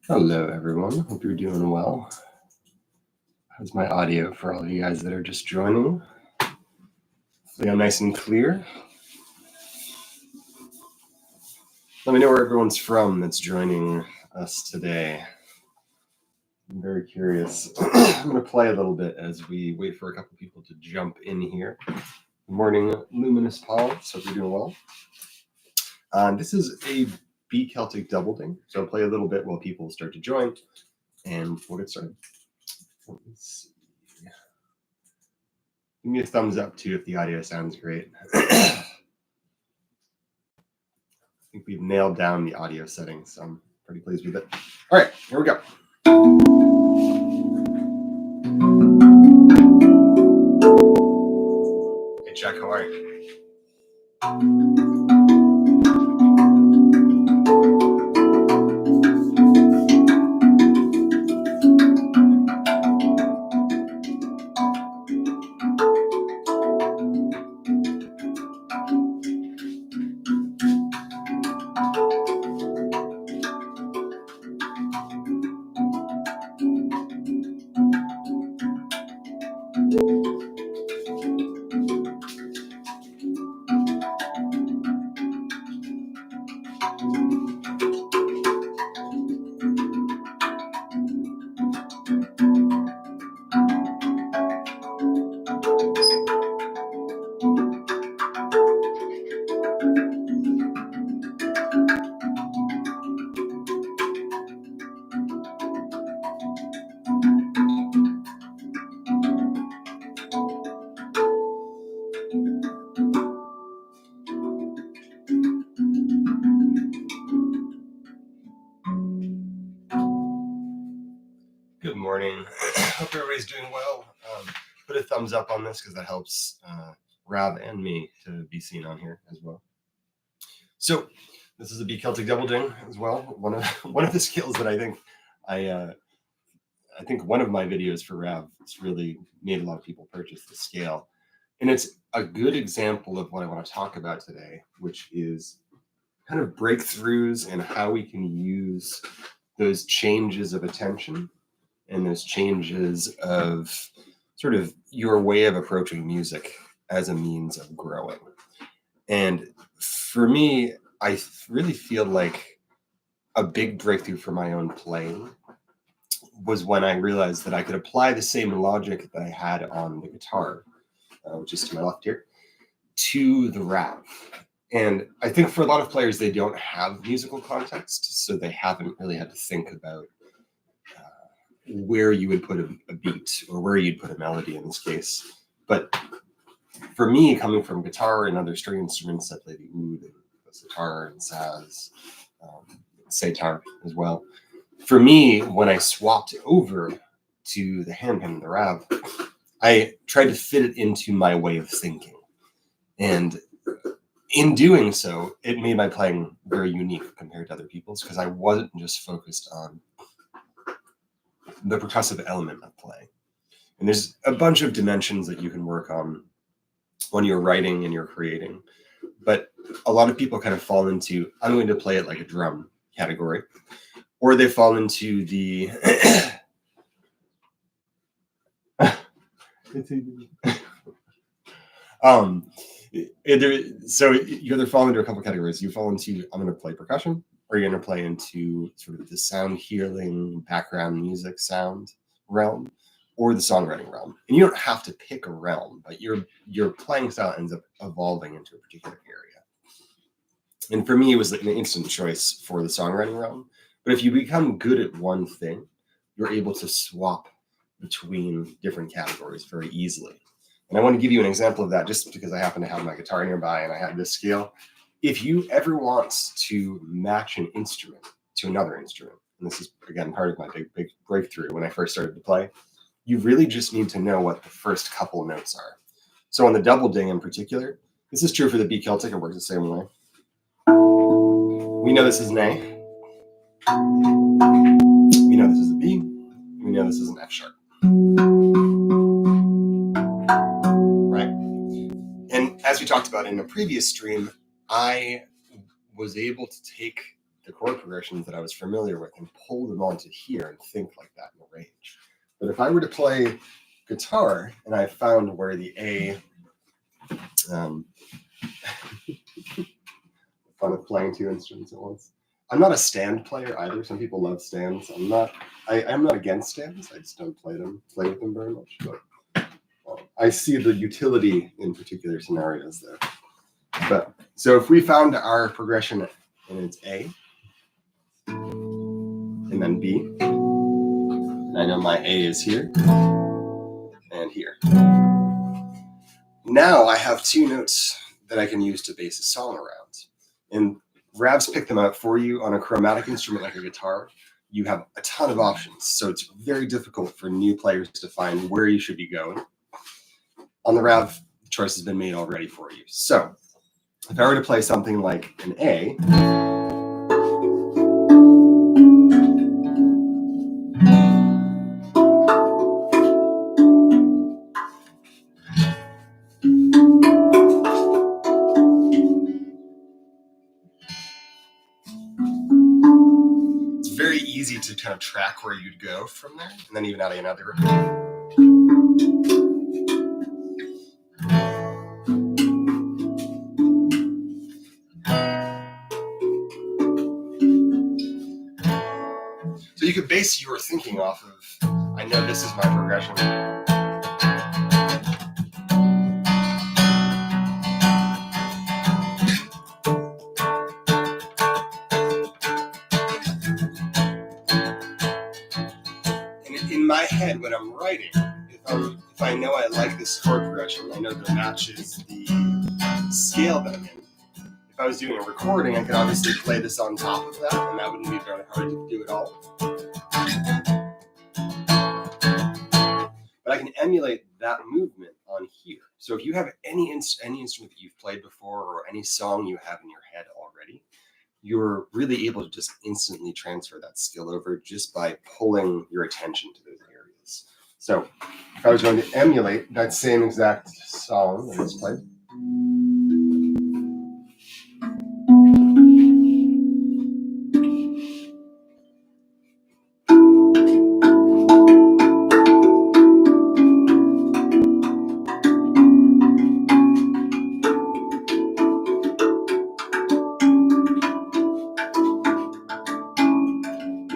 Hello, everyone. Hope you're doing well. How's my audio for all of you guys that are just joining? Hopefully, I'm nice and clear. Let me know where everyone's from that's joining us today. I'm very curious. I'm going to play a little bit as we wait for a couple people to jump in here. Good morning, Luminous Polyps. Hope you're doing well. This is a B Celtic doubleding, so I'll play a little bit while people start to join, and we'll get started. Let's see. Give me a thumbs up too if the audio sounds great. I think we've nailed down the audio settings, so I'm pretty pleased with it. All right, here we go. Hey, Jack, how are you? Good morning. Hope everybody's doing well. Put a thumbs up on this because that helps Rav and me to be seen on here as well. So this is a B Celtic doubleding as well. One of the skills that I think one of my videos for Rav has really made a lot of people purchase the scale. And it's a good example of what I want to talk about today, which is kind of breakthroughs and how we can use those changes of attention and those changes of sort of your way of approaching music as a means of growing. And for me, I really feel like a big breakthrough for my own playing was when I realized that I could apply the same logic that I had on the guitar, which is to my left here, to the RAV. And I think for a lot of players, they don't have musical context, so they haven't really had to think about where you would put a beat or where you'd put a melody in this case. But for me, coming from guitar and other string instruments, I play the oud, and the sitar and saz, sitar as well. For me, when I swapped over to the handpan and the RAV, I tried to fit it into my way of thinking. And in doing so, it made my playing very unique compared to other people's because I wasn't just focused on the percussive element of playing. And there's a bunch of dimensions that you can work on when you're writing and you're creating. But a lot of people kind of fall into, I'm going to play it like a drum category, or they fall into the so you either fall into a couple categories. You fall into, I'm going to play percussion, or you're going to play into sort of the sound healing, background music sound realm, or the songwriting realm. And you don't have to pick a realm, but your playing style ends up evolving into a particular area. And for me, it was like an instant choice for the songwriting realm. But if you become good at one thing, you're able to swap between different categories very easily. And I want to give you an example of that just because I happen to have my guitar nearby and I have this scale. If you ever want to match an instrument to another instrument, and this is, again, part of my big breakthrough when I first started to play, you really just need to know what the first couple notes are. So on the doubleding in particular, this is true for the B Celtic, it works the same way. We know this is an A. We know this is a B. We know this is an F sharp. Right? And as we talked about in a previous stream, I was able to take the chord progressions that I was familiar with and pull them onto here and think like that in the range. But if I were to play guitar and I found where the A, fun of playing two instruments at once. I'm not a stand player either. Some people love stands. I'm not against stands. I just don't play with them very much. But I see the utility in particular scenarios there. But so if we found our progression and it's A and then B, and I know my A is here and here. Now I have two notes that I can use to base a song around. And Rav's pick them out for you. On a chromatic instrument like a guitar, you have a ton of options. So it's very difficult for new players to find where you should be going. On the Rav, the choice has been made already for you. So if I were to play something like an A, it's very easy to kind of track where you'd go from there, and then even adding another repeat. So you could base your thinking off of, I know this is my progression. And in my head, when I'm writing, if I know I like this chord progression, I know that it matches the scale that I'm in. If I was doing a recording, I could obviously play this on top of that, and that wouldn't be very hard to do at all. But I can emulate that movement on here. So if you have any instrument that you've played before or any song you have in your head already, you're really able to just instantly transfer that skill over just by pulling your attention to those areas. So if I was going to emulate that same exact song that I just played,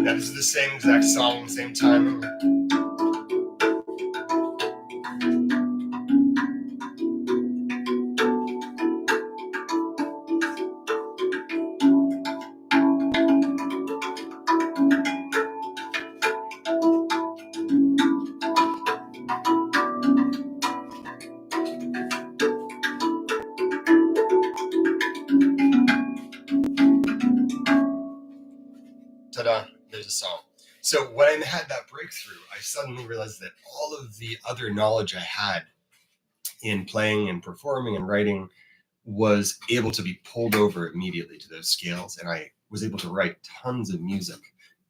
that is the same exact song, same timing. Ta-da, there's a song. So when I had that breakthrough, I suddenly realized that all of the other knowledge I had in playing and performing and writing was able to be pulled over immediately to those scales, and I was able to write tons of music,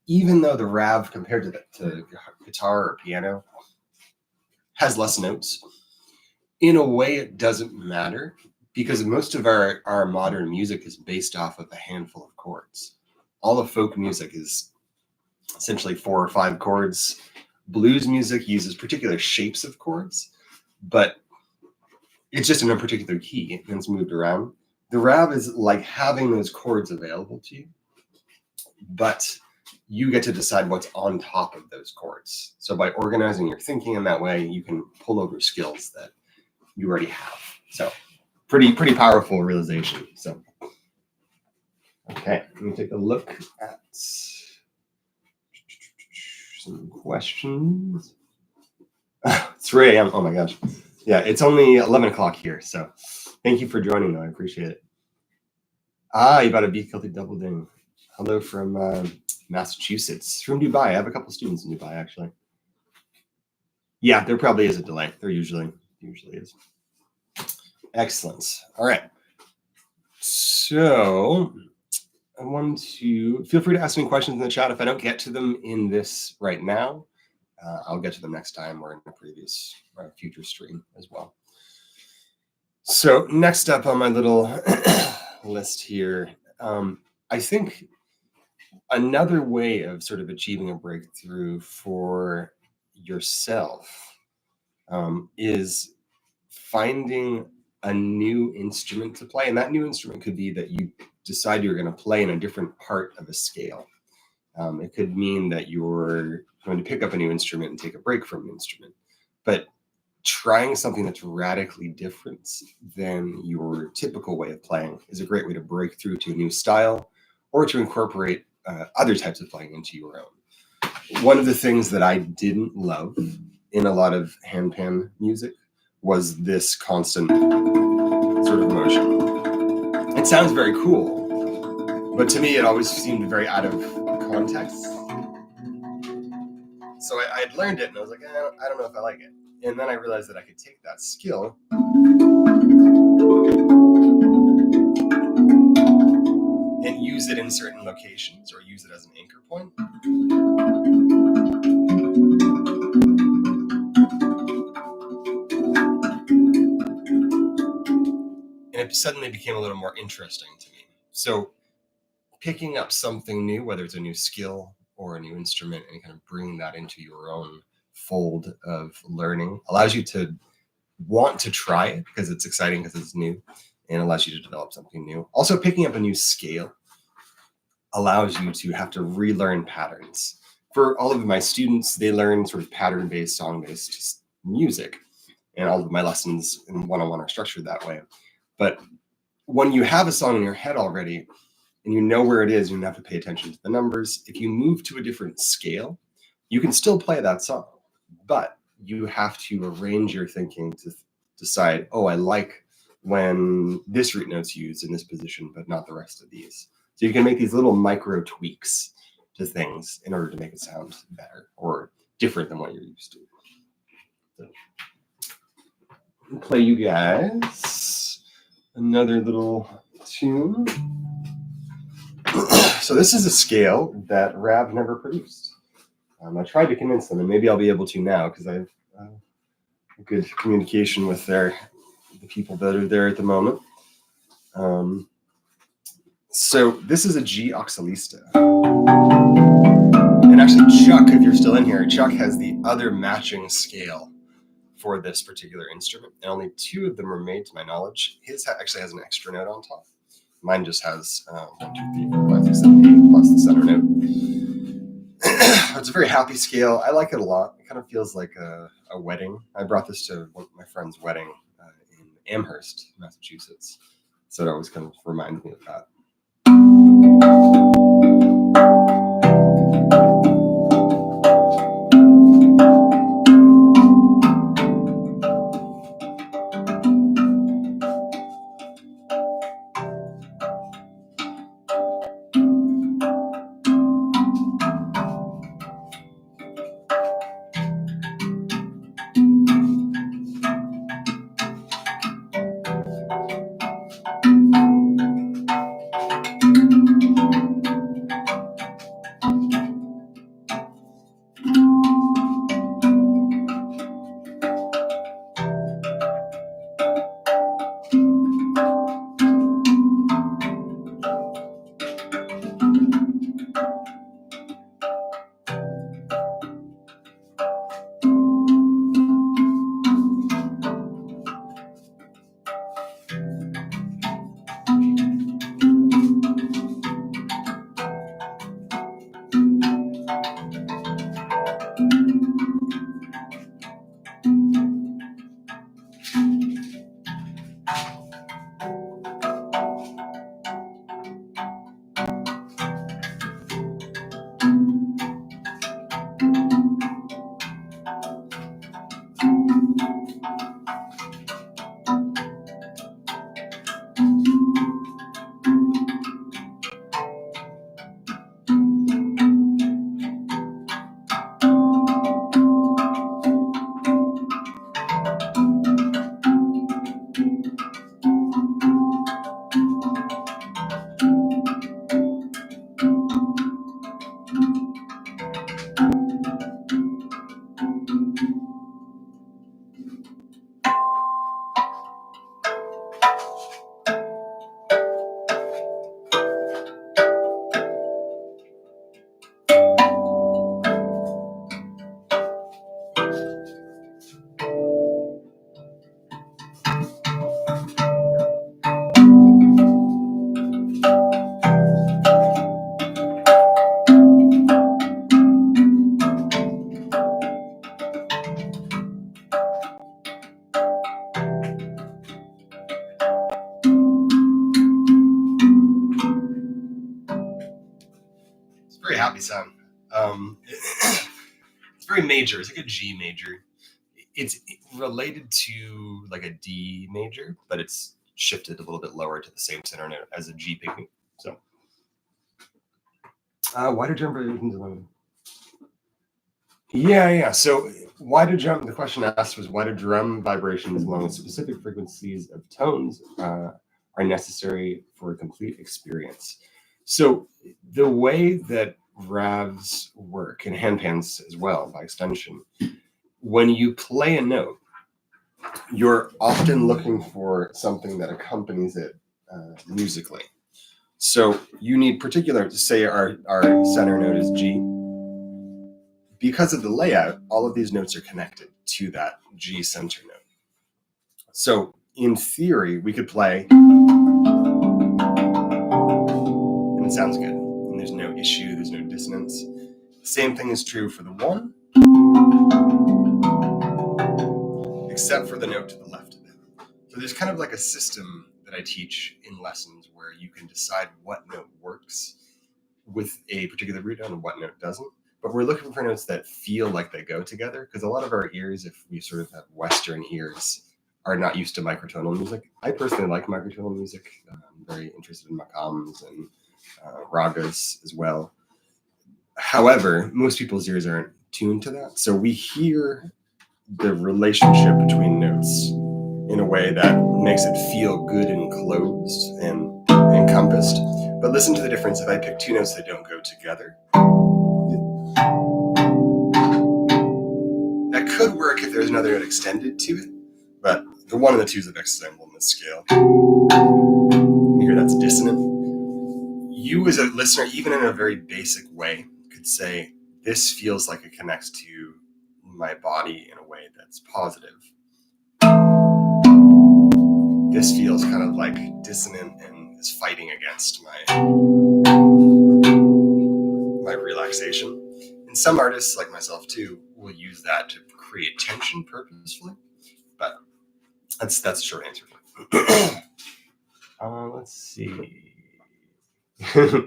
even though the Rav compared to guitar or piano has less notes. In a way, it doesn't matter because most of our modern music is based off of a handful of chords. All of folk music is essentially 4 or 5 chords. Blues music uses particular shapes of chords, but it's just in a particular key and it's moved around. The Rav is like having those chords available to you, but you get to decide what's on top of those chords. So by organizing your thinking in that way, you can pull over skills that you already have. So pretty powerful realization. So okay, let me take a look at some questions. It's 3 a.m. Oh my gosh. Yeah, it's only 11 o'clock here. So thank you for joining, though. I appreciate it. You got a beef guilty double ding. Hello from Massachusetts, from Dubai. I have a couple students in Dubai, actually. Yeah, there probably is a delay. There usually is. Excellent. All right. So I want to feel free to ask me questions in the chat. If I don't get to them in this right now, I'll get to them next time or in a previous or future stream as well. So next up on my little list here, I think Another way of sort of achieving a breakthrough for yourself is finding a new instrument to play. And that new instrument could be that you decide you're going to play in a different part of a scale. It could mean that you're going to pick up a new instrument and take a break from an instrument. But trying something that's radically different than your typical way of playing is a great way to break through to a new style or to incorporate other types of playing into your own. One of the things that I didn't love in a lot of handpan music was this constant sort of motion. It sounds very cool, but to me it always seemed very out of context. So I had learned it and I was like, I don't know if I like it. And then I realized that I could take that skill and use it in certain locations or use it as an anchor point. And it suddenly became a little more interesting to me. So picking up something new, whether it's a new skill or a new instrument, and kind of bringing that into your own fold of learning allows you to want to try it because it's exciting, because it's new, and allows you to develop something new. Also, picking up a new scale allows you to have to relearn patterns. For all of my students, they learn sort of pattern-based, song-based music, and all of my lessons in one-on-one are structured that way. But when you have a song in your head already, and you know where it is, you don't have to pay attention to the numbers. If you move to a different scale, you can still play that song, but you have to arrange your thinking to decide, oh, I like when this root note's used in this position, but not the rest of these. So you can make these little micro tweaks to things in order to make it sound better or different than what you're used to. So, I'll play you guys another little tune. So this is a scale that RAV never produced. I tried to convince them, and maybe I'll be able to now because I have good communication with the people that are there at the moment. So this is a G oxalista. And actually, Chuck, if you're still in here, Chuck has the other matching scale for this particular instrument, and only 2 of them are made to my knowledge. His actually has an extra note on top. Mine just has 1, 2, 3, 4, 5, 6, 7, 8 plus the center note. It's a very happy scale. I like it a lot. It kind of feels like a wedding. I brought this to one of my friend's wedding in Amherst, Massachusetts. So it always kind of reminds me of that. very happy sound. It's very major. It's like a G major. It's related to like a D major, but it's shifted a little bit lower to the same center note as a G picking. So, why do drum vibrations alone? Yeah. So, the question asked was, why do drum vibrations along with specific frequencies of tones are necessary for a complete experience? So, the way that RAVs work, and handpans as well by extension, when you play a note, you're often looking for something that accompanies it musically. So you need particular, say our center note is G. Because of the layout, all of these notes are connected to that G center note. So in theory, we could play and it sounds good. And there's no issue, there's no dissonance. Same thing is true for the one, except for the note to the left of it. So there's kind of like a system that I teach in lessons where you can decide what note works with a particular root note and what note doesn't. But we're looking for notes that feel like they go together, because a lot of our ears, if we sort of have Western ears, are not used to microtonal music. I personally like microtonal music. I'm very interested in maqams and ragas as well. However, most people's ears aren't tuned to that. So we hear the relationship between notes in a way that makes it feel good and closed and encompassed. But listen to the difference if I pick two notes that don't go together. That could work if there's another note extended to it, but the one and the two is the next symbol in this scale. You hear that's dissonant. You as a listener, even in a very basic way, could say, this feels like it connects to my body in a way that's positive. This feels kind of like dissonant and is fighting against my relaxation. And some artists, like myself too, will use that to create tension purposefully. But that's the short answer. Let's see.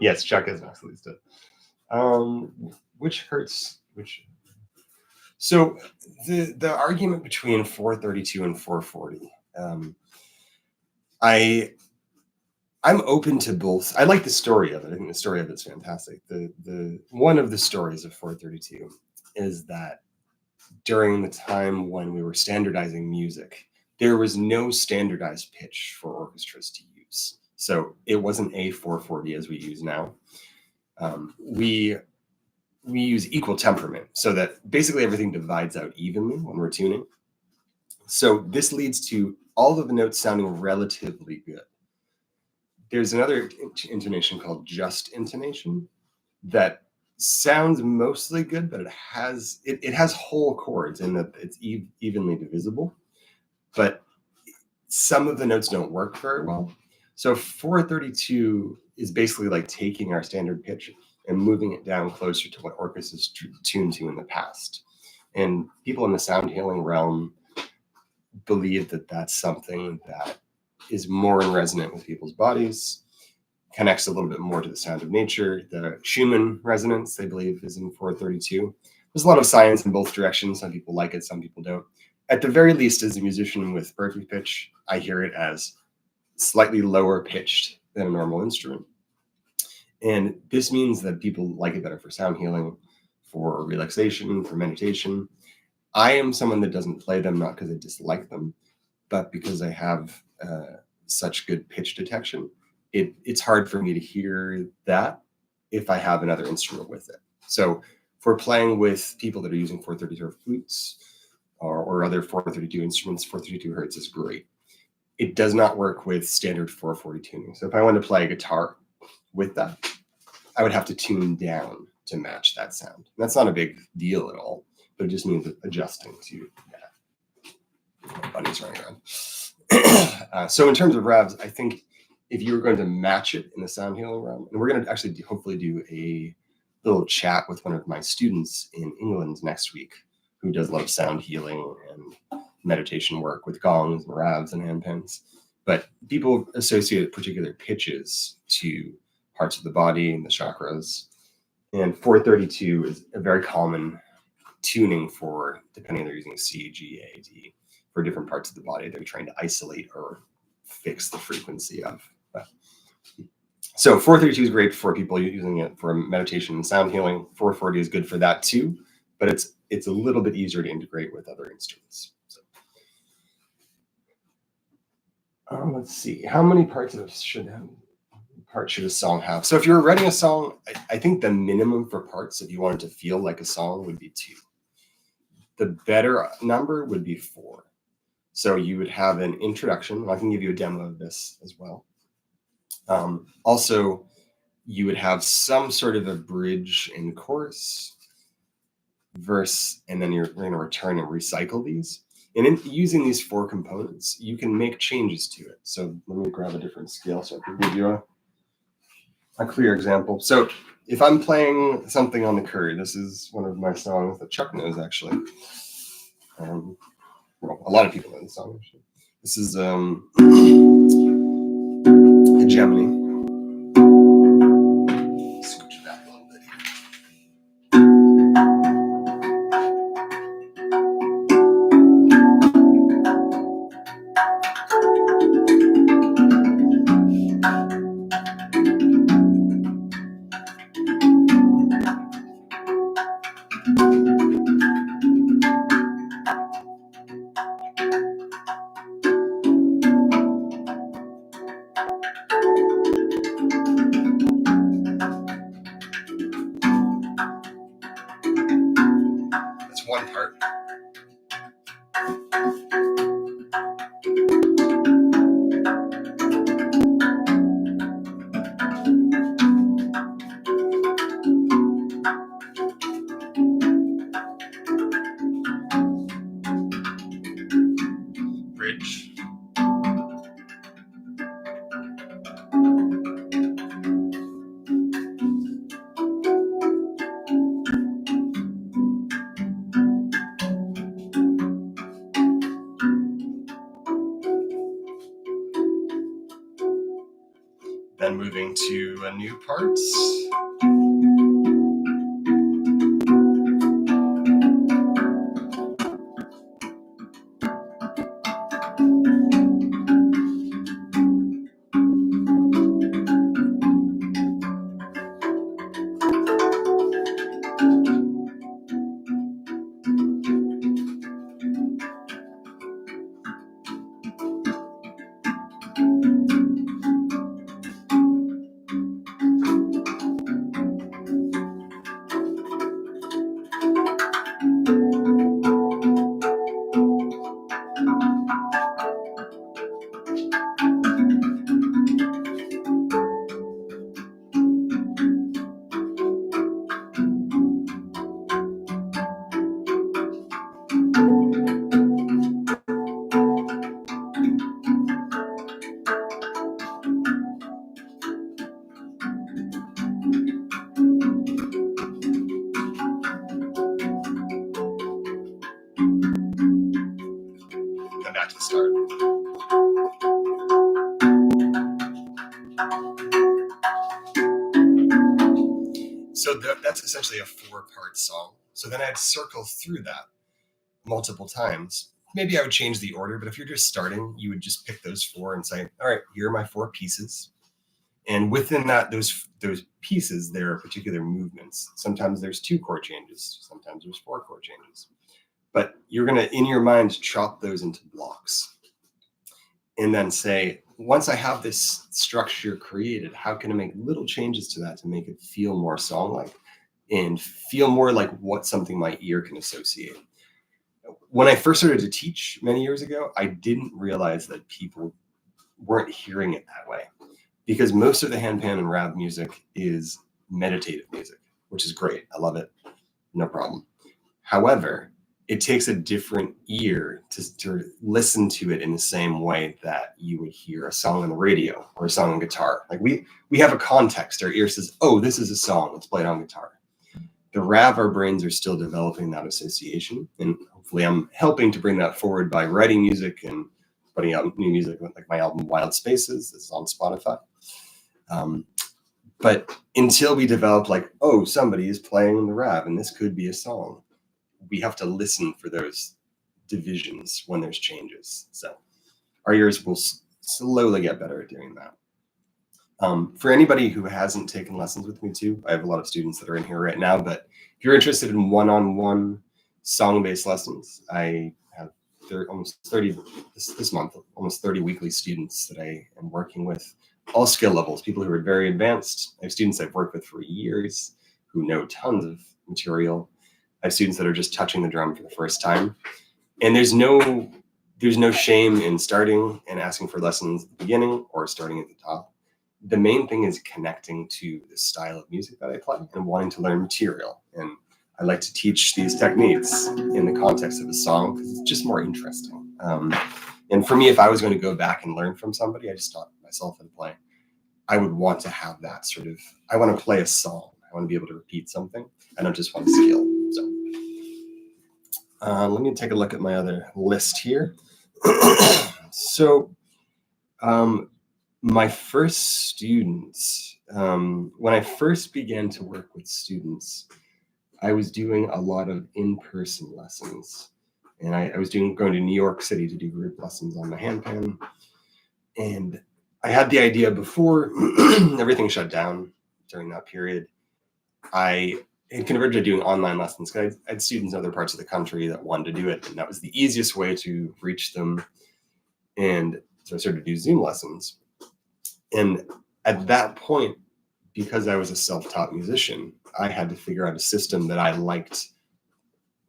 Yes, Chuck is Max Lista. Which hurts which? So the argument between 432 and 440. I'm open to both. I like the story of it. I think the story of it's fantastic. The one of the stories of 432 is that during the time when we were standardizing music, there was no standardized pitch for orchestras to use. So it wasn't a 440 as we use now. We use equal temperament, so that basically everything divides out evenly when we're tuning. So this leads to all of the notes sounding relatively good. There's another intonation called just intonation that sounds mostly good, but it has whole chords in that it's evenly divisible, but some of the notes don't work very well. So 432 is basically like taking our standard pitch and moving it down closer to what orchestras tuned to in the past. And people in the sound healing realm believe that that's something that is more resonant with people's bodies, connects a little bit more to the sound of nature. The Schumann resonance, they believe, is in 432. There's a lot of science in both directions. Some people like it, some people don't. At the very least, as a musician with perfect pitch, I hear it as slightly lower pitched than a normal instrument. And this means that people like it better for sound healing, for relaxation, for meditation. I am someone that doesn't play them, not because I dislike them, but because I have such good pitch detection. It's hard for me to hear that if I have another instrument with it. So for playing with people that are using 432 flutes or other 432 instruments, 432 hertz is great. It does not work with standard 440 tuning. So if I wanted to play a guitar with that, I would have to tune down to match that sound. And that's not a big deal at all, but it just means adjusting to that. Bunnies running around. So in terms of RAVs, I think if you were going to match it in the sound healing realm, and we're going to actually hopefully do a little chat with one of my students in England next week, who does a lot of sound healing and meditation work with gongs and RAVs and handpans. But people associate particular pitches to parts of the body and the chakras. And 432 is a very common tuning for, depending on they're using C, G, A, D, for different parts of the body they're trying to isolate or fix the frequency of. So 432 is great for people using it for meditation and sound healing. 440 is good for that too, but it's a little bit easier to integrate with other instruments. So, let's see, how many parts should a song have? So if you're writing a song, I think the minimum for parts, if you wanted to feel like a song, would be 2. The better number would be 4. So you would have an introduction. I can give you a demo of this as well. Also, you would have some sort of a bridge and chorus, verse, and then you're going to return and recycle these. And in using these 4 components, you can make changes to it. So let me grab a different scale so I can give you a clear example. So if I'm playing something on the curry, this is one of my songs that Chuck knows, actually. Well, a lot of people know the song, actually. This is a Gemini. Switch back a little bit here. That's one part. Bridge. Then moving to a new part. Then back to the start. So that's essentially a 4-part song. So then I'd circle through that multiple times. Maybe I would change the order, but if you're just starting, you would just pick those 4 and say, all right, here are my 4 pieces. And within that, those pieces, there are particular movements. Sometimes there's 2 chord changes. Sometimes there's 4 chord changes. But you're going to, in your mind, chop those into blocks. And then say, once I have this structure created, how can I make little changes to that to make it feel more song-like and feel more like what something my ear can associate? When I first started to teach many years ago, I didn't realize that people weren't hearing it that way, because most of the handpan and RAV music is meditative music, which is great. I love it. No problem. However, it takes a different ear to listen to it in the same way that you would hear a song on the radio or a song on guitar. Like we have a context. Our ear says, oh, this is a song. Let's play it on guitar. The RAV, our brains are still developing that association. And hopefully I'm helping to bring that forward by writing music and putting out new music, like my album Wild Spaces. This is on Spotify. But until we develop like, oh, somebody is playing the RAV and this could be a song, we have to listen for those divisions when there's changes. So our ears will slowly get better at doing that. For anybody who hasn't taken lessons with me too, I have a lot of students that are in here right now, but if you're interested in one-on-one song-based lessons, I have almost 30 this month, almost 30 weekly students that I am working with, all skill levels, people who are very advanced. I have students I've worked with for years who know tons of material. I have students that are just touching the drum for the first time. And there's no shame in starting and asking for lessons at the beginning or starting at the top. The main thing is connecting to the style of music that I play and wanting to learn material. And I like to teach these techniques in the context of a song because it's just more interesting. And for me, if I was going to go back and learn from somebody, I just taught myself how to play. I would want to have that sort of, I want to play a song. I want to be able to repeat something. I don't just want to skill. So let me take a look at my other list here. So my first students, when I first began to work with students, I was doing a lot of in-person lessons. And I was going to New York City to do group lessons on the handpan. And I had the idea before everything shut down during that period. I had converted to doing online lessons because I had students in other parts of the country that wanted to do it. And that was the easiest way to reach them. And so I started to do Zoom lessons. And at that point, because I was a self-taught musician, I had to figure out a system that I liked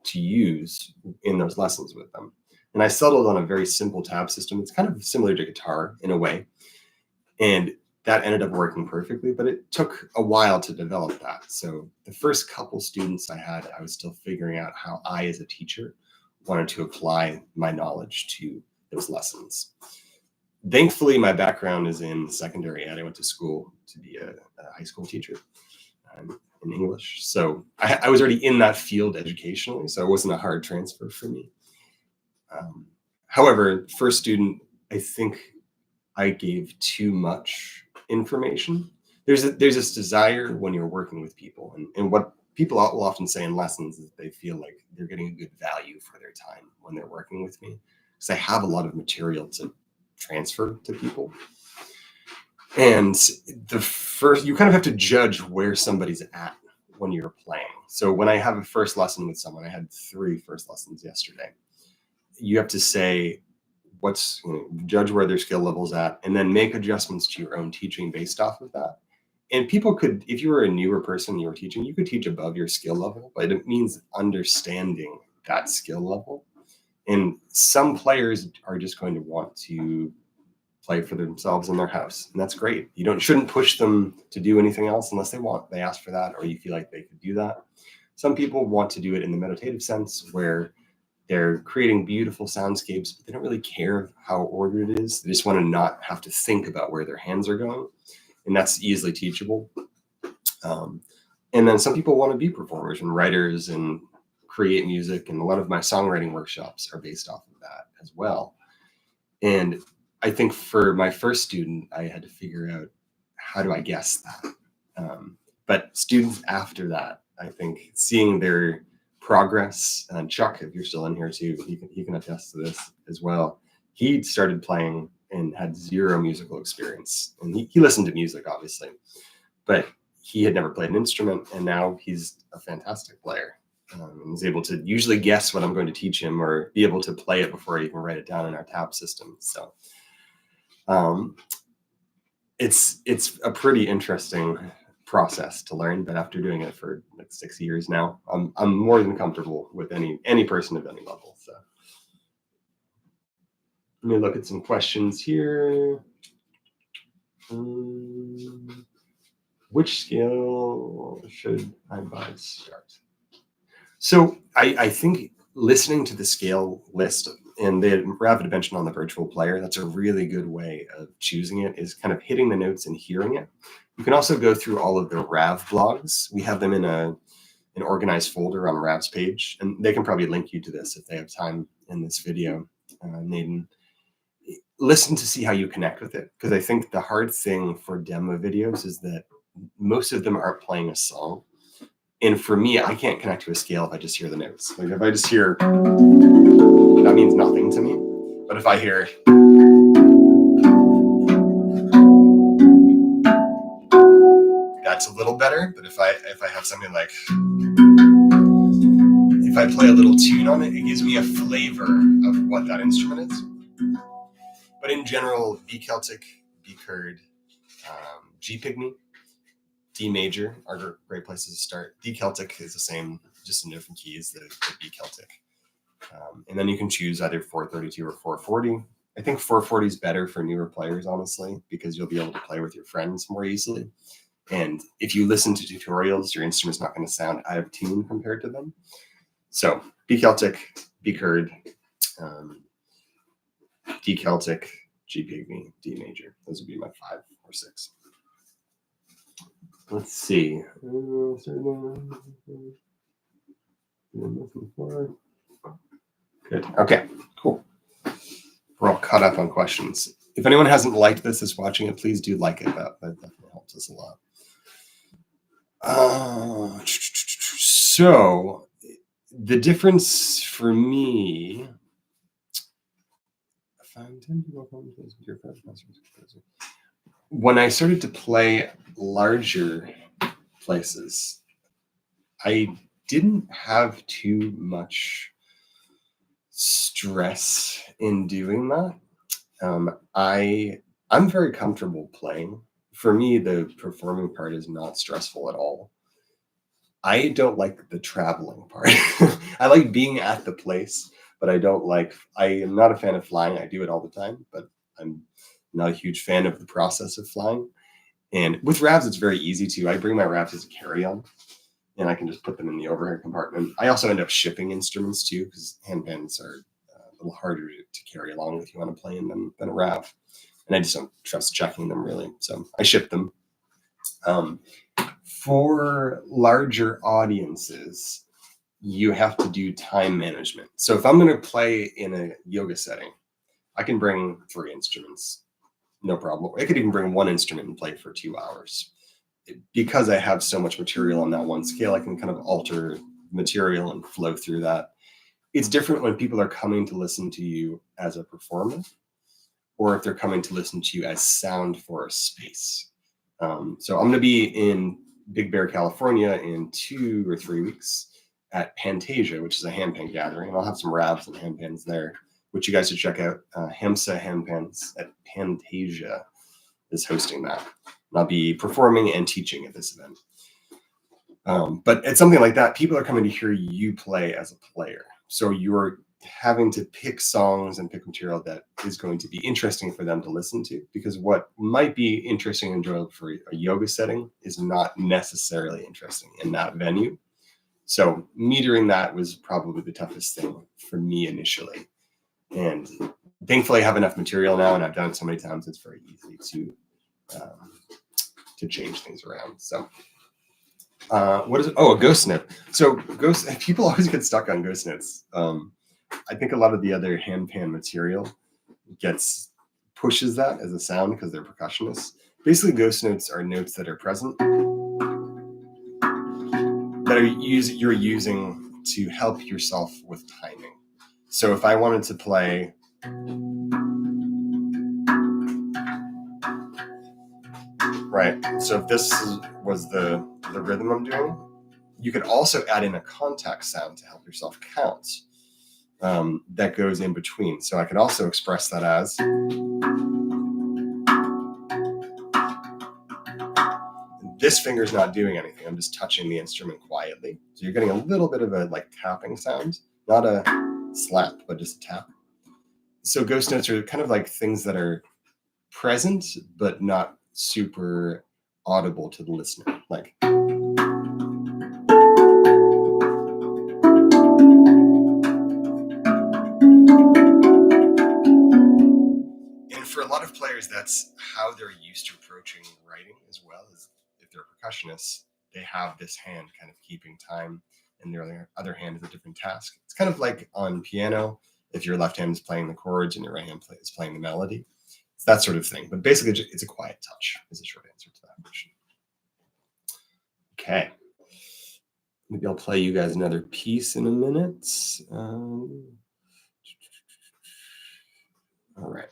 to use in those lessons with them. And I settled on a very simple tab system. It's kind of similar to guitar in a way. And that ended up working perfectly, but it took a while to develop that. So the first couple students I had, I was still figuring out how I, as a teacher, wanted to apply my knowledge to those lessons. Thankfully, my background is in secondary ed. I went to school to be a high school teacher in English. So I was already in that field educationally, so it wasn't a hard transfer for me. However, first student, I think I gave too much information. There's this desire when you're working with people, and what people will often say in lessons is they feel like they're getting a good value for their time when they're working with me, because I have a lot of material to transfer to people. And you kind of have to judge where somebody's at when you're playing. So when I have a first lesson with someone, I had 3 first lessons yesterday. You have to say, judge where their skill level's at, and then make adjustments to your own teaching based off of that. And people could, if you were a newer person you were teaching, you could teach above your skill level, but it means understanding that skill level. And some players are just going to want to play for themselves in their house, and that's great. You shouldn't push them to do anything else unless they ask for that, or you feel like they could do that. Some people want to do it in the meditative sense, where they're creating beautiful soundscapes, but they don't really care how ordered it is. They just want to not have to think about where their hands are going, and that's easily teachable. And then some people want to be performers and writers and create music, and a lot of my songwriting workshops are based off of that as well. And I think for my first student, I had to figure out, how do I guess that? But students after that, I think seeing their progress, and Chuck, if you're still in here too, he can attest to this as well. He started playing and had 0 musical experience, and he listened to music, obviously, but he had never played an instrument, and now he's a fantastic player. And is able to usually guess what I'm going to teach him, or be able to play it before I even write it down in our tab system. So it's a pretty interesting process to learn, but after doing it for like 6 years now, I'm more than comfortable with any person of any level. So let me look at some questions here. Which scale should I buy to start? So I think listening to the scale list, and they RAV had mentioned on the virtual player, that's a really good way of choosing it, is kind of hitting the notes and hearing it. You can also go through all of the RAV blogs. We have them in an organized folder on RAV's page, and they can probably link you to this if they have time in this video, Naden. Listen to see how you connect with it, because I think the hard thing for demo videos is that most of them aren't playing a song. And for me, I can't connect to a scale if I just hear the notes. Like if I just hear, that means nothing to me. But if I hear, that's a little better. But if I have something like, if I play a little tune on it, it gives me a flavor of what that instrument is. But in general, B Celtic, B Kurd, G Pygmy, D major are great places to start. D Celtic is the same, just in different keys, the B Celtic. And then you can choose either 432 or 440. I think 440 is better for newer players, honestly, because you'll be able to play with your friends more easily. And if you listen to tutorials, your instrument's not going to sound out of tune compared to them. So B Celtic, B Kurd, D Celtic, G Pygmy, D major. Those would be my 5 or 6. Let's see. Good. Okay, cool. We're all caught up on questions. If anyone hasn't liked this, is watching it, please do like it. That definitely helps us a lot. So the difference for me, when I started to play larger places, I didn't have too much stress in doing that. I'm very comfortable playing. For me, the performing part is not stressful at all. I don't like the traveling part. I like being at the place, but I am not a fan of flying. I do it all the time, but I'm not a huge fan of the process of flying. And with RAVs, it's very easy too. I bring my RAVs as a carry-on, and I can just put them in the overhead compartment. I also end up shipping instruments too, because handpans are a little harder to carry along if you want to play in them than a RAV. And I just don't trust checking them really. So I ship them. For larger audiences, you have to do time management. So if I'm going to play in a yoga setting, I can bring 3 instruments, no problem. I could even bring 1 instrument and play for 2 hours. Because I have so much material on that one scale, I can kind of alter material and flow through that. It's different when people are coming to listen to you as a performer, or if they're coming to listen to you as sound for a space. So I'm going to be in Big Bear, California in 2 or 3 weeks at Pantasia, which is a handpan gathering. And I'll have some RAVs and handpans there, which you guys should check out. Hamsa Handpans at Pantasia is hosting that. And I'll be performing and teaching at this event. But at something like that, people are coming to hear you play as a player. So you're having to pick songs and pick material that is going to be interesting for them to listen to, because what might be interesting and enjoyable for a yoga setting is not necessarily interesting in that venue. So metering that was probably the toughest thing for me initially. And thankfully I have enough material now, and I've done it so many times, it's very easy to change things around. So what is it? Oh, a ghost note. So people always get stuck on ghost notes. I think a lot of the other handpan material pushes that as a sound because they're percussionists. Basically, ghost notes are notes that are present that you're using to help yourself with timing. So if I wanted to play right, so if this was the rhythm I'm doing, you could also add in a contact sound to help yourself count. That goes in between. So I could also express that as this finger's not doing anything. I'm just touching the instrument quietly. So you're getting a little bit of a tapping sound, not a slap, but just a tap. So ghost notes are kind of like things that are present, but not super audible to the listener. Like, and for a lot of players, that's how they're used to approaching writing as well. As if they're percussionists, they have this hand kind of keeping time, and their other hand is a different task. It's kind of like on piano, if your left hand is playing the chords and your right hand is playing the melody. It's that sort of thing. But basically, it's a quiet touch is a short answer to that question. Okay. Maybe I'll play you guys another piece in a minute. All right.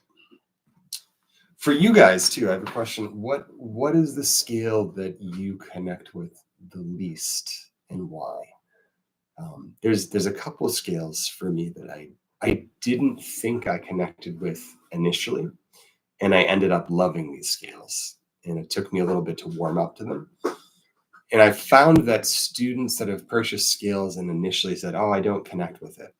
For you guys too, I have a question. What is the scale that you connect with the least, and why? There's a couple of scales for me that I didn't think I connected with initially, and I ended up loving these scales. And it took me a little bit to warm up to them. And I found that students that have purchased scales and initially said, "Oh, I don't connect with it,"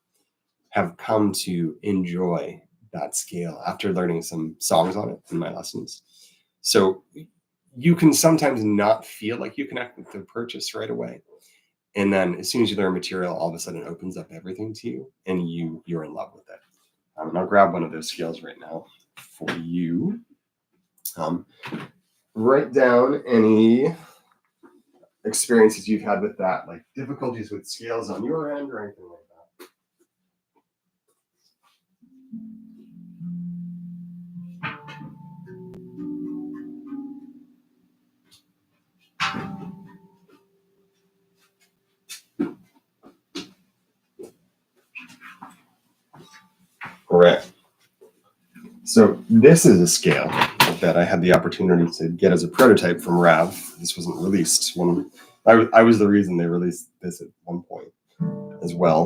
have come to enjoy that scale after learning some songs on it in my lessons. So you can sometimes not feel like you connect with the purchase right away. And then as soon as you learn material, all of a sudden it opens up everything to you and you're in love with it. And I'll grab one of those scales right now for you. Write down any experiences you've had with that, like difficulties with scales on your end or anything like that. All right. So this is a scale that I had the opportunity to get as a prototype from RAV. This wasn't released. I was the reason they released this at one point as well.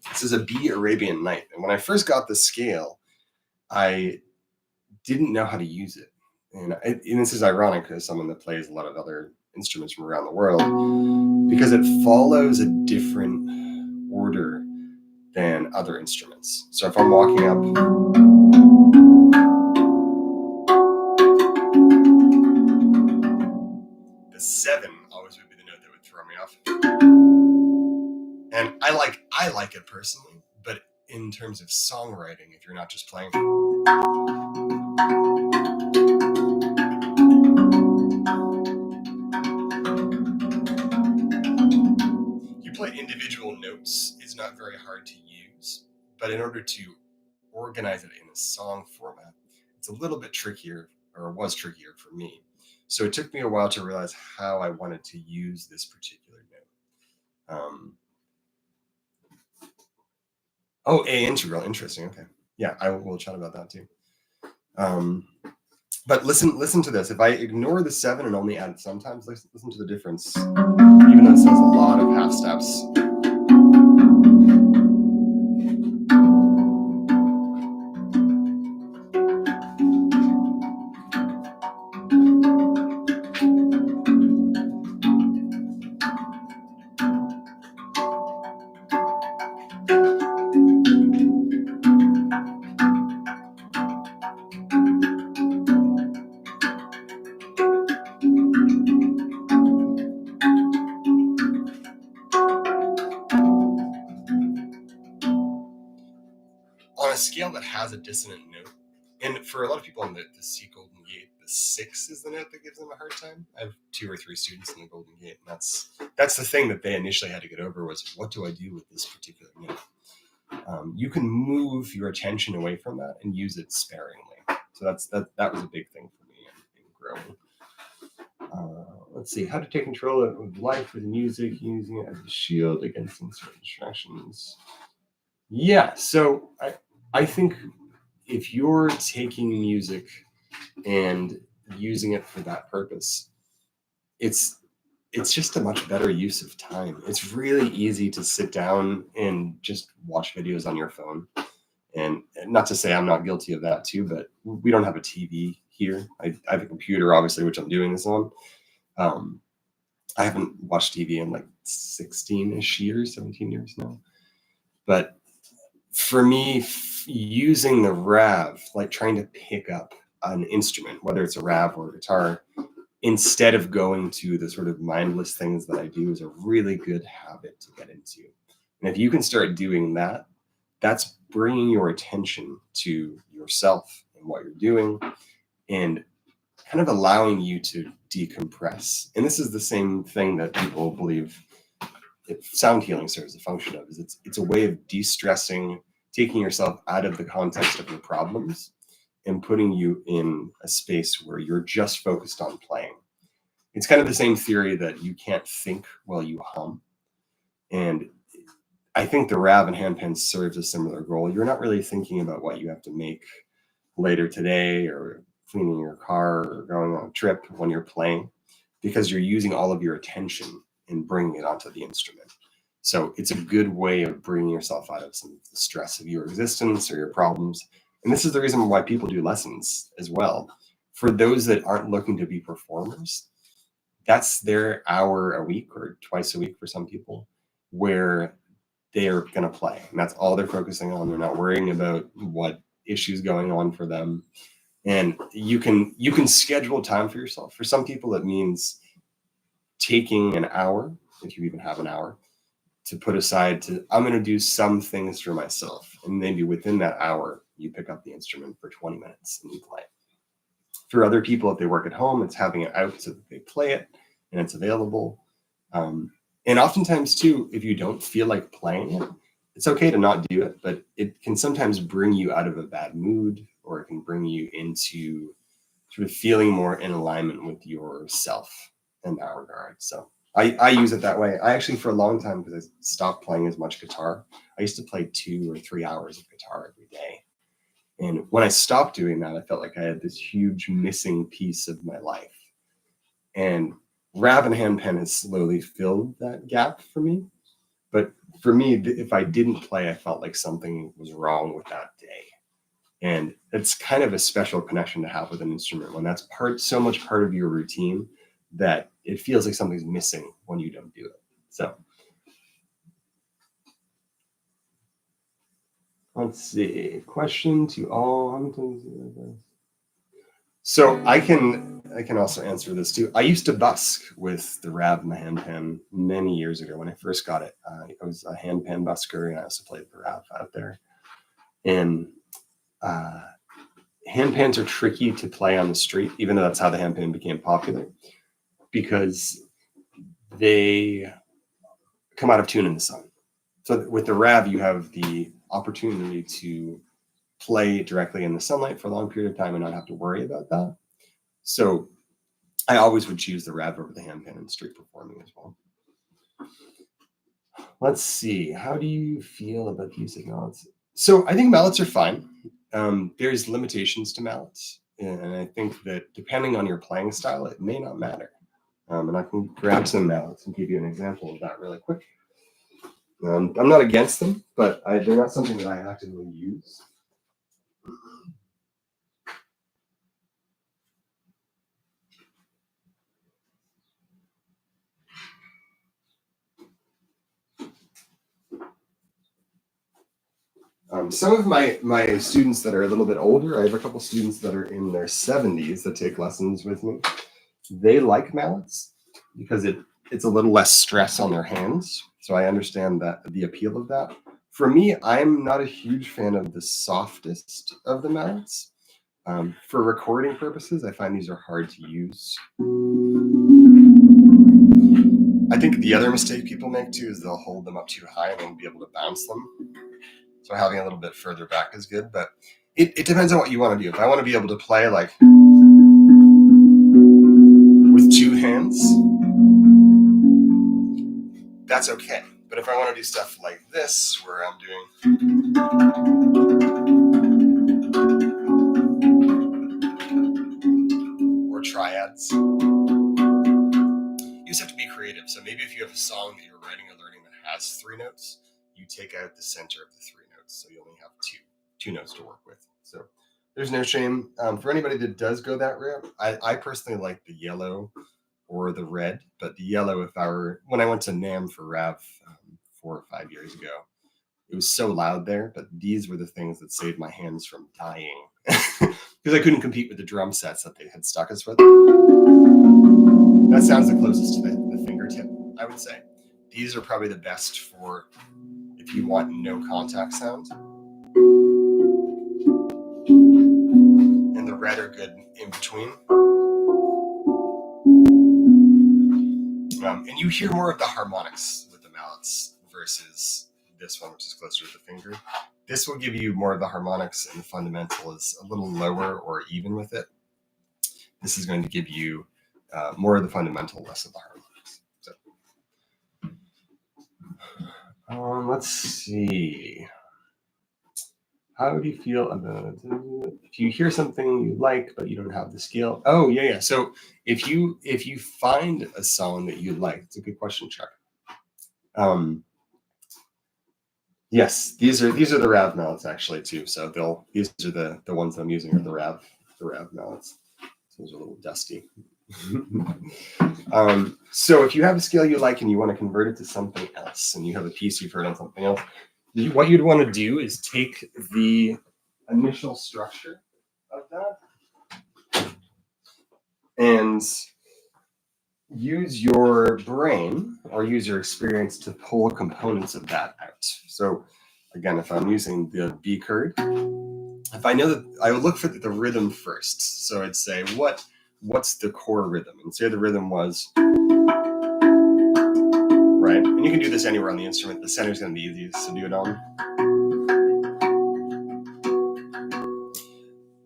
This is a B Arabian Night. And when I first got the scale, I didn't know how to use it. And this is ironic as someone that plays a lot of other instruments from around the world, because it follows a different order than other instruments. So if I'm walking up, the 7 always would be the note that would throw me off. And I like it personally, but in terms of songwriting, if you're not just playing, you play individual notes is not very hard to use, but in order to organize it in a song format, it's a little bit trickier, or was trickier for me. So it took me a while to realize how I wanted to use this particular note. Oh, A integral, interesting. Okay, yeah, we'll chat about that too. But listen to this. If I ignore the 7 and only add it sometimes, listen to the difference. Even though it says a lot of half steps. On a scale that has a dissonant note, and for a lot of people in the C Golden Gate, the 6 is the note that gives them a hard time. I have 2 or 3 students in the Golden Gate, and that's the thing that they initially had to get over was, what do I do with this particular note? You can move your attention away from that and use it sparingly. So that was a big thing for me in growing. Let's see, how to take control of life with music, using it as a shield against certain distractions. Yeah, so I think if you're taking music and using it for that purpose, it's just a much better use of time. It's really easy to sit down and just watch videos on your phone. And not to say I'm not guilty of that too, but we don't have a TV here. I have a computer, obviously, which I'm doing this on. I haven't watched TV in like 16-ish years, 17 years now. But for me, using the RAV, like trying to pick up an instrument, whether it's a RAV or a guitar, instead of going to the sort of mindless things that I do, is a really good habit to get into. And if you can start doing that, that's bringing your attention to yourself and what you're doing and kind of allowing you to decompress. And this is the same thing that people believe sound healing serves a function of, is it's a way of de-stressing, taking yourself out of the context of your problems and putting you in a space where you're just focused on playing. it's kind of the same theory that you can't think while you hum. And I think the RAV and handpan serves a similar goal. You're not really thinking about what you have to make later today or cleaning your car or going on a trip when you're playing, because you're using all of your attention and bringing it onto the instrument. So it's a good way of bringing yourself out of some of the stress of your existence or your problems. And this is the reason why people do lessons as well. For those that aren't looking to be performers, that's their hour a week or twice a week for some people, where they're going to play. And that's all they're focusing on. They're not worrying about what issues going on for them. And you can schedule time for yourself. For some people, it means taking an hour, if you even have an hour, to put aside to, I'm going to do some things for myself. And maybe within that hour, you pick up the instrument for 20 minutes and you play. For other people, if they work at home, it's having it out so that they play it and it's available. And oftentimes too, if you don't feel like playing it, it's okay to not do it, but it can sometimes bring you out of a bad mood, or it can bring you into sort of feeling more in alignment with yourself in that regard. So I use it that way. I actually, for a long time, because I stopped playing as much guitar, I used to play 2 or 3 hours of guitar every day. And when I stopped doing that, I felt like I had this huge missing piece of my life. And RAV and handpan has slowly filled that gap for me. But for me, if I didn't play, I felt like something was wrong with that day. And it's kind of a special connection to have with an instrument when that's so much part of your routine that it feels like something's missing when you don't do it. So let's see. Question to all. So I can also answer this too. I used to busk with the RAV and the handpan many years ago when I first got it. I was a handpan busker, and I also played the RAV out there. And handpans are tricky to play on the street, even though that's how the handpan became popular, because they come out of tune in the sun. So with the RAV, you have the opportunity to play directly in the sunlight for a long period of time and not have to worry about that. So I always would choose the RAV over the handpan in street performing as well. Let's see. How do you feel about the use of mallets? So I think mallets are fine. There's limitations to mallets. And I think that depending on your playing style, it may not matter. And I can grab some mallets and give you an example of that really quick. I'm not against them, but they're not something that I actively use. Some of my students that are a little bit older, I have a couple students that are in their 70s that take lessons with me. They like mallets because it's a little less stress on their hands. So I understand that the appeal of that. For me, I'm not a huge fan of the softest of the mallets. For recording purposes, I find these are hard to use. I think the other mistake people make too is they'll hold them up too high and then be able to bounce them. So having a little bit further back is good, but it depends on what you want to do. If I want to be able to play like with 2 hands, that's okay. But if I want to do stuff like this, where I'm doing or triads, you just have to be creative. So maybe if you have a song that you're writing or learning that has 3 notes, you take out the center of the 3 notes, so you only have two notes to work with. So there's no shame. For anybody that does go that route, I personally like the yellow or the red, but the yellow, when I went to NAMM for RAV 4 or 5 years ago, it was so loud there, but these were the things that saved my hands from dying because I couldn't compete with the drum sets that they had stuck us with. That sounds the closest to the fingertip, I would say. These are probably the best for if you want no contact sound. And the red are good in between. And you hear more of the harmonics with the mallets versus this one, which is closer to the finger. This will give you more of the harmonics, and the fundamental is a little lower or even with it. This is going to give you more of the fundamental, less of the harmonics. So let's see. How do you feel about if you hear something you like but you don't have the skill? Oh yeah. So if you find a song that you like, it's a good question, Chuck. Yes, these are the RAV mallets actually too. So these are the ones I'm using are the RAV mallets. Those are a little dusty. So if you have a scale you like and you want to convert it to something else, and you have a piece you've heard on something else, what you'd want to do is take the initial structure of that and use your brain or use your experience to pull components of that out. So again, if I'm using the B chord, if I know that, I would look for the rhythm first. So I'd say, what's the core rhythm? And say the rhythm was, right? And you can do this anywhere on the instrument. The center is going to be easiest to do it on.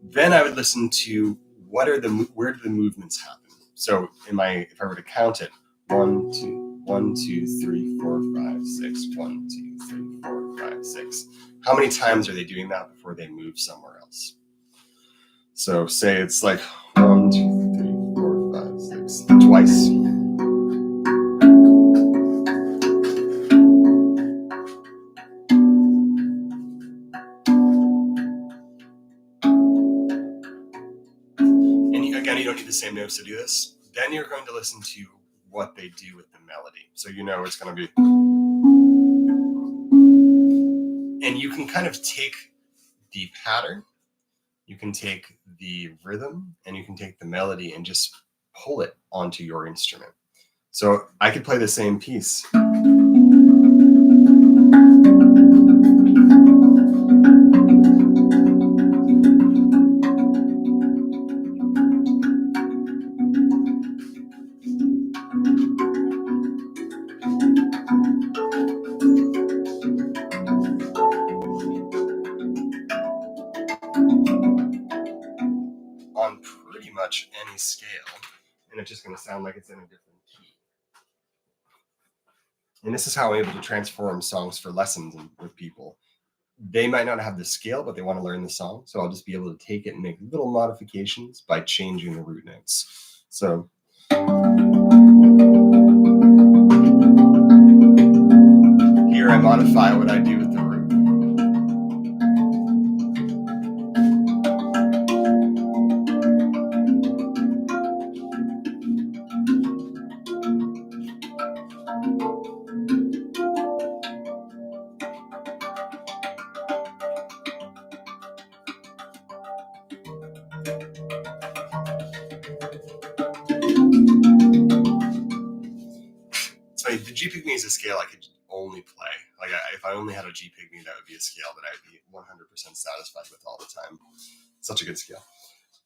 Then I would listen to where do the movements happen? So if I were to count it, 1, 2, 1, 2, 3, 4, 5, 6, 1, 2, 3, 4, 5, 6. How many times are they doing that before they move somewhere else? So say it's like 1, 2, 3, 4, 5, 6, twice. And again, you don't need the same notes to do this. Then you're going to listen to what they do with the melody. So you know it's going to be. And you can kind of take the pattern, you can take the rhythm, and you can take the melody and just pull it onto your instrument. So I could play the same piece. On pretty much any scale, and it's just going to sound like it's in a different key. And this is how I'm able to transform songs for lessons with people. They might not have the scale, but they want to learn the song. So I'll just be able to take it and make little modifications by changing the root notes. So here I modify what I do with the root. So the G pygmy is a scale I could only play. Like if I only had a G pygmy, that would be a scale that I'd be 100% satisfied with all the time. Such a good scale.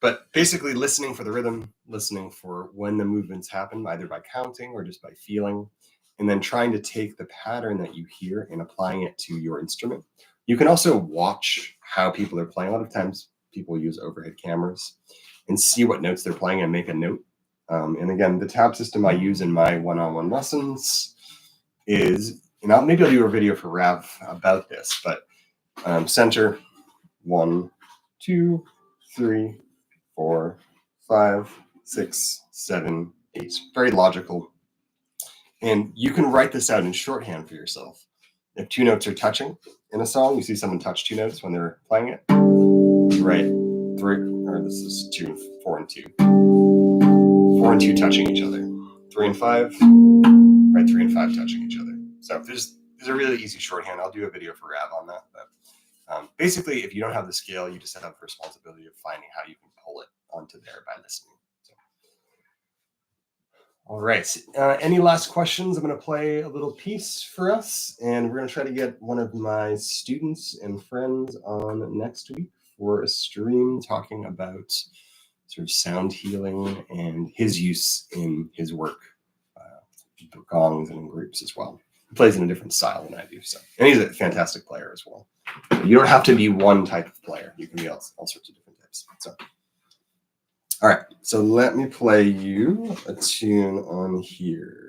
But basically listening for the rhythm, listening for when the movements happen, either by counting or just by feeling, and then trying to take the pattern that you hear and applying it to your instrument. You can also watch how people are playing. A lot of times people use overhead cameras and see what notes they're playing and make a note. And again, the tab system I use in my one-on-one lessons is, maybe I'll do a video for RAV about this, but center 1, 2, 3, 4, 5, 6, 7, 8. Very logical. And you can write this out in shorthand for yourself. If 2 notes are touching in a song, you see someone touch 2 notes when they're playing it, you write 3, or this is 2, 4, and 2. 4 and 2 touching each other. 3 and 5, right? 3 and 5 touching each other. So there's a really easy shorthand. I'll do a video for RAV on that. But basically, if you don't have the scale, you just have the responsibility of finding how you can pull it onto there by listening. So. All right. Any last questions? I'm going to play a little piece for us, and we're going to try to get one of my students and friends on next week for a stream talking about sort of sound healing and his use in his work, gongs and in groups as well. He plays in a different style than I do, so, and he's a fantastic player as well. You don't have to be one type of player; you can be all sorts of different types. So, All right, so let me play you a tune on here.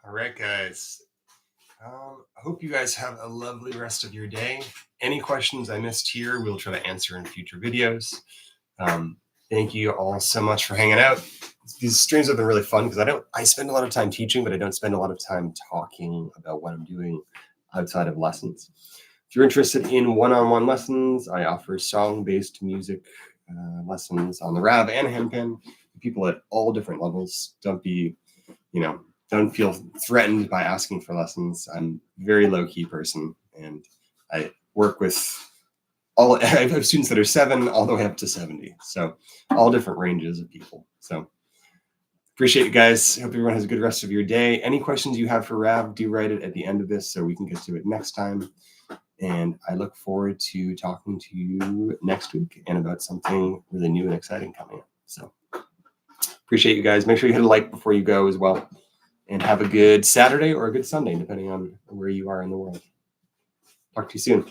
All right, guys. I hope you guys have a lovely rest of your day. Any questions I missed here, we'll try to answer in future videos. Thank you all so much for hanging out. These streams have been really fun because I spend a lot of time teaching, but I don't spend a lot of time talking about what I'm doing outside of lessons. If you're interested in one-on-one lessons, I offer song-based music lessons on the RAV and handpan. People at all different levels. Don't feel threatened by asking for lessons. I'm a very low-key person, and I work with I have students that are 7 all the way up to 70. So all different ranges of people. So appreciate it, guys. Hope everyone has a good rest of your day. Any questions you have for Rav, do write it at the end of this so we can get to it next time. And I look forward to talking to you next week and about something really new and exciting coming up. So appreciate you guys. Make sure you hit a like before you go as well. And have a good Saturday or a good Sunday, depending on where you are in the world. Talk to you soon.